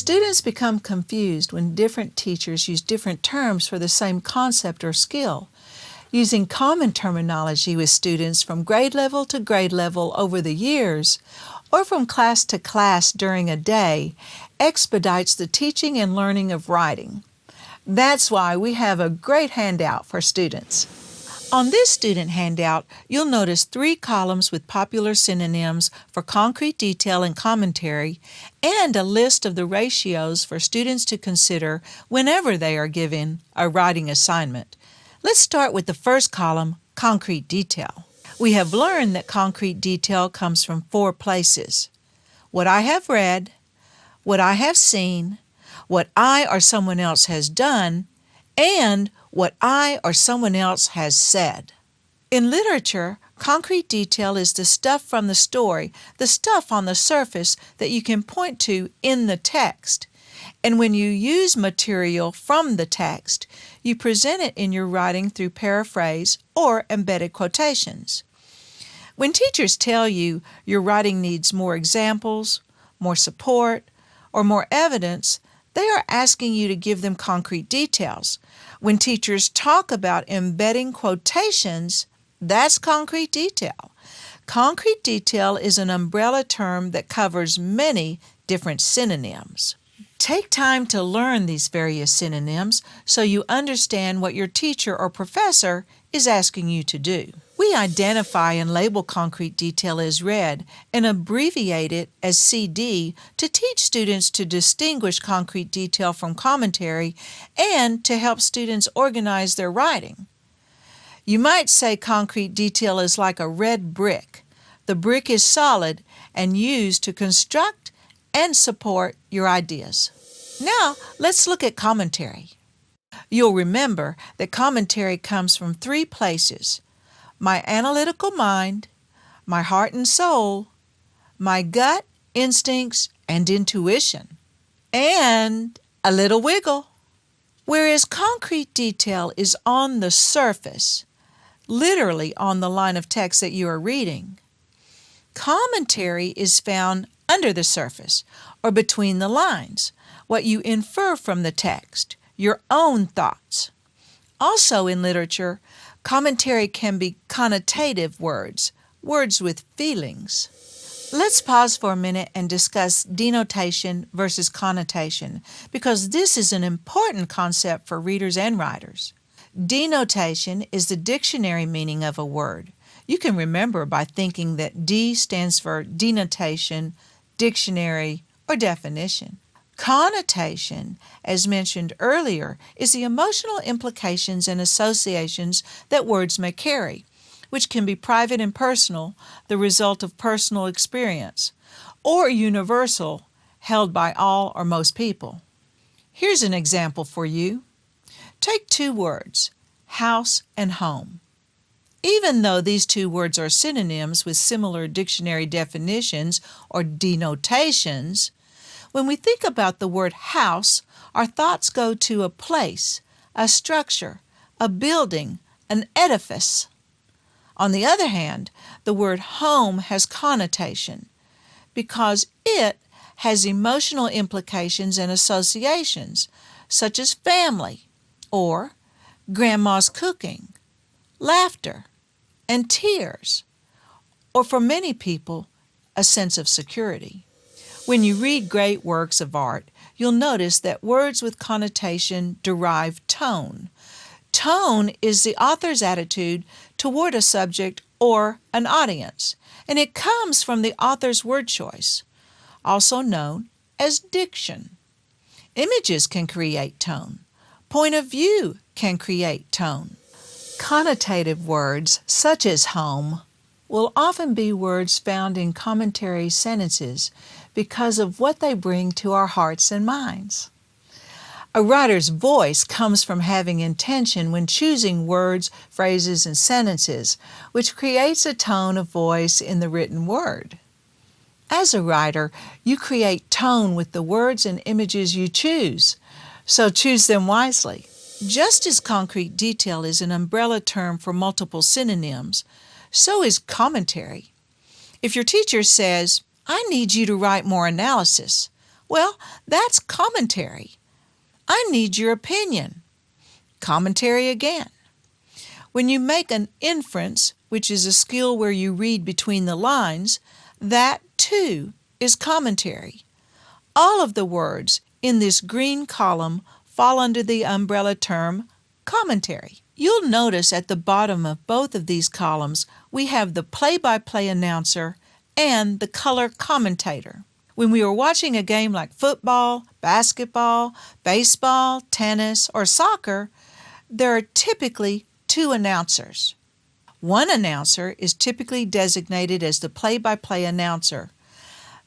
Students become confused when different teachers use different terms for the same concept or skill. Using common terminology with students from grade level to grade level over the years, or from class to class during a day, expedites the teaching and learning of writing. That's why we have a great handout for students. On this student handout, you'll notice 3 columns with popular synonyms for concrete detail and commentary, and a list of the ratios for students to consider whenever they are given a writing assignment. Let's start with the first column, concrete detail. We have learned that concrete detail comes from 4 places: what I have read, what I have seen, what I or someone else has done, and what I or someone else has said. In literature, concrete detail is the stuff from the story, the stuff on the surface that you can point to in the text. And when you use material from the text, you present it in your writing through paraphrase or embedded quotations. When teachers tell you your writing needs more examples, more support, or more evidence, they are asking you to give them concrete details. When teachers talk about embedding quotations, that's concrete detail. Concrete detail is an umbrella term that covers many different synonyms. Take time to learn these various synonyms so you understand what your teacher or professor is asking you to do. We identify and label concrete detail as read and abbreviate it as CD to teach students to distinguish concrete detail from commentary and to help students organize their writing. You might say concrete detail is like a red brick. The brick is solid and used to construct and support your ideas. Now, let's look at commentary. You'll remember that commentary comes from 3 places: my analytical mind, my heart and soul, my gut, instincts, and intuition, and a little wiggle. Whereas concrete detail is on the surface, literally on the line of text that you are reading, commentary is found under the surface, or between the lines, what you infer from the text, your own thoughts. Also in literature, commentary can be connotative words, words with feelings. Let's pause for a minute and discuss denotation versus connotation, because this is an important concept for readers and writers. Denotation is the dictionary meaning of a word. You can remember by thinking that D stands for denotation, dictionary, or definition. Connotation, as mentioned earlier, is the emotional implications and associations that words may carry, which can be private and personal, the result of personal experience, or universal, held by all or most people. Here's an example for you. Take 2 words, house and home. Even though these 2 words are synonyms with similar dictionary definitions or denotations, when we think about the word house, our thoughts go to a place, a structure, a building, an edifice. On the other hand, the word home has connotation because it has emotional implications and associations, such as family, or grandma's cooking, laughter, and tears, or for many people, a sense of security. When you read great works of art, you'll notice that words with connotation derive tone. Tone is the author's attitude toward a subject or an audience, and it comes from the author's word choice, also known as diction. Images can create tone. Point of view can create tone. Connotative words, such as home, will often be words found in commentary sentences because of what they bring to our hearts and minds. A writer's voice comes from having intention when choosing words, phrases, and sentences, which creates a tone of voice in the written word. As a writer, you create tone with the words and images you choose, so choose them wisely. Just as concrete detail is an umbrella term for multiple synonyms, so is commentary. If your teacher says, "I need you to write more analysis," Well, that's commentary. I need your opinion. Commentary again. When you make an inference, which is a skill where you read between the lines, that too is commentary. All of the words in this green column fall under the umbrella term commentary. You'll notice at the bottom of both of these columns we have the play-by-play announcer and the color commentator. When we are watching a game like football, basketball, baseball, tennis, or soccer, there are typically two announcers. One announcer is typically designated as the play-by-play announcer.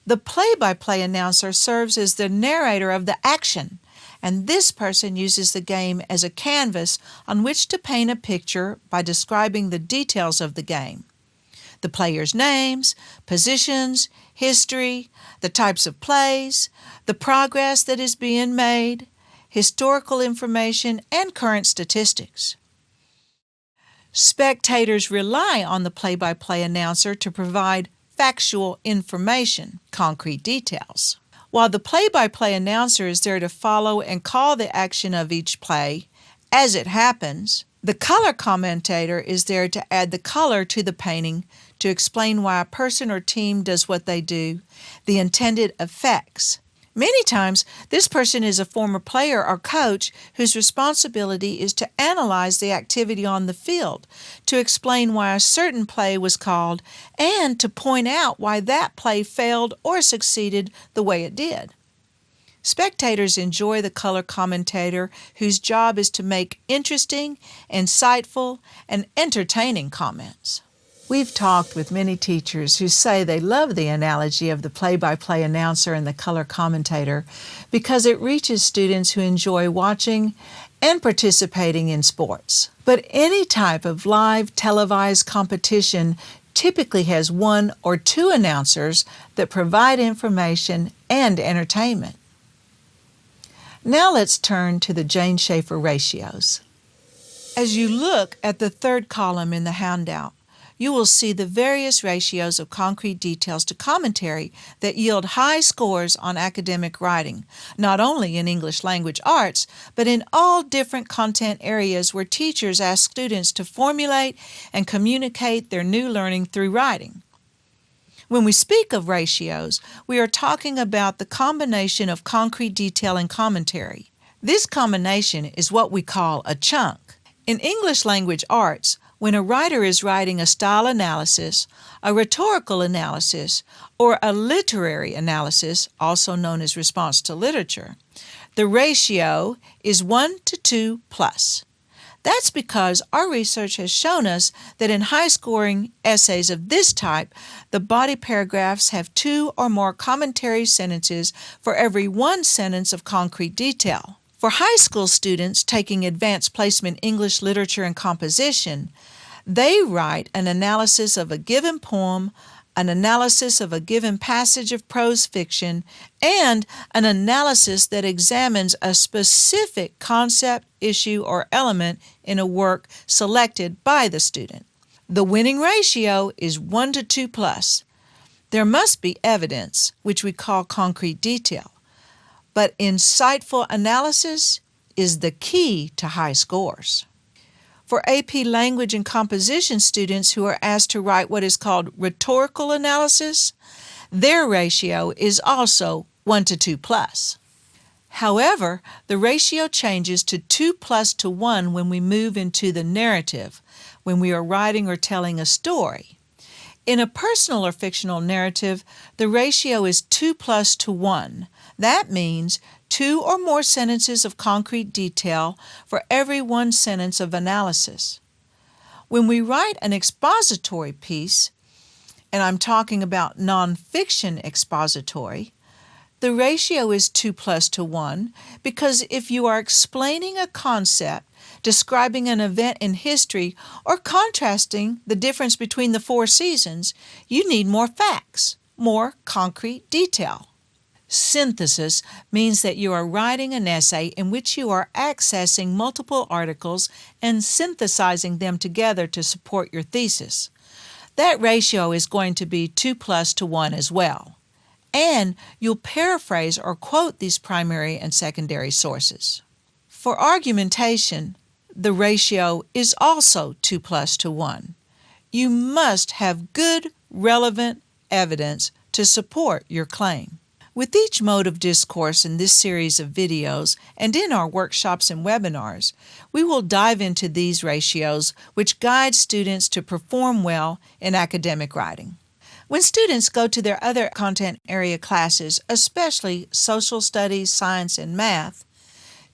The play-by-play announcer serves as the narrator of the action, and this person uses the game as a canvas on which to paint a picture by describing the details of the game. The players' names, positions, history, the types of plays, the progress that is being made, historical information, and current statistics. Spectators rely on the play-by-play announcer to provide factual information, concrete details. While the play-by-play announcer is there to follow and call the action of each play as it happens, the color commentator is there to add the color to the painting to explain why a person or team does what they do, the intended effects. Many times, this person is a former player or coach whose responsibility is to analyze the activity on the field, to explain why a certain play was called, and to point out why that play failed or succeeded the way it did. Spectators enjoy the color commentator whose job is to make interesting, insightful, and entertaining comments. We've talked with many teachers who say they love the analogy of the play-by-play announcer and the color commentator because it reaches students who enjoy watching and participating in sports. But any type of live televised competition typically has one or two announcers that provide information and entertainment. Now let's turn to the Jane Schaffer ratios. As you look at the third column in the handout, you will see the various ratios of concrete details to commentary that yield high scores on academic writing, not only in English language arts, but in all different content areas where teachers ask students to formulate and communicate their new learning through writing. When we speak of ratios, we are talking about the combination of concrete detail and commentary. This combination is what we call a chunk. In English language arts, when a writer is writing a style analysis, a rhetorical analysis, or a literary analysis, also known as response to literature, the ratio is 1 to 2 plus. That's because our research has shown us that in high-scoring essays of this type, the body paragraphs have 2 or more commentary sentences for every 1 sentence of concrete detail. For high school students taking advanced placement English literature and composition, they write an analysis of a given poem, an analysis of a given passage of prose fiction, and an analysis that examines a specific concept, issue, or element in a work selected by the student. The winning ratio is 1 to 2 plus. There must be evidence, which we call concrete detail, but insightful analysis is the key to high scores. For AP Language and Composition students who are asked to write what is called rhetorical analysis, their ratio is also 1 to 2 plus. However, the ratio changes to 2 plus to 1 when we move into the narrative, when we are writing or telling a story. In a personal or fictional narrative, the ratio is 2 plus to 1. That means 2 or more sentences of concrete detail for every 1 sentence of analysis. When we write an expository piece, and I'm talking about nonfiction expository, the ratio is 2 plus to 1 because if you are explaining a concept, describing an event in history, or contrasting the difference between the 4 seasons, you need more facts, more concrete detail. Synthesis means that you are writing an essay in which you are accessing multiple articles and synthesizing them together to support your thesis. That ratio is going to be 2 plus to 1 as well. and you'll paraphrase or quote these primary and secondary sources. For argumentation, the ratio is also 2+1. You must have good, relevant evidence to support your claim. With each mode of discourse in this series of videos and in our workshops and webinars, we will dive into these ratios which guide students to perform well in academic writing. When students go to their other content area classes, especially social studies, science, and math,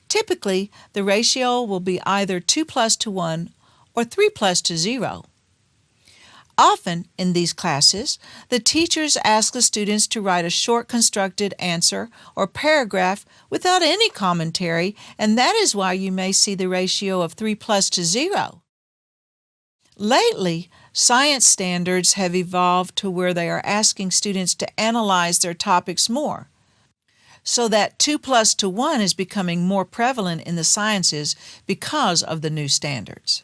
typically the ratio will be either 2+1 or 3+0. Often in these classes, the teachers ask the students to write a short constructed answer or paragraph without any commentary, and that is why you may see the ratio of 3+0. Lately, science standards have evolved to where they are asking students to analyze their topics more, so that 2+1 is becoming more prevalent in the sciences because of the new standards.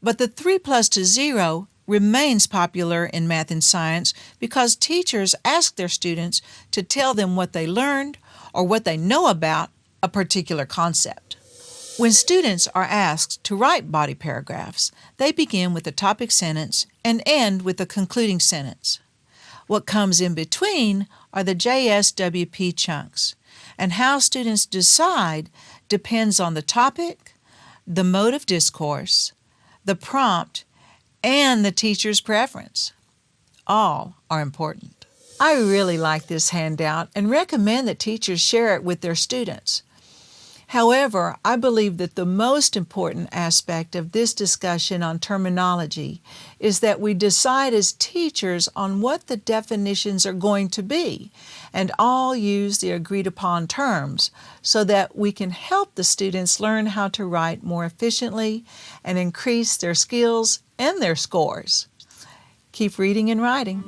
But the 3+0 remains popular in math and science because teachers ask their students to tell them what they learned or what they know about a particular concept. When students are asked to write body paragraphs, they begin with a topic sentence and end with a concluding sentence. What comes in between are the JSWP chunks, and how students decide depends on the topic, the mode of discourse, the prompt, and the teacher's preference. All are important. I really like this handout and recommend that teachers share it with their students. However, I believe that the most important aspect of this discussion on terminology is that we decide as teachers on what the definitions are going to be and all use the agreed upon terms so that we can help the students learn how to write more efficiently and increase their skills and their scores. Keep reading and writing.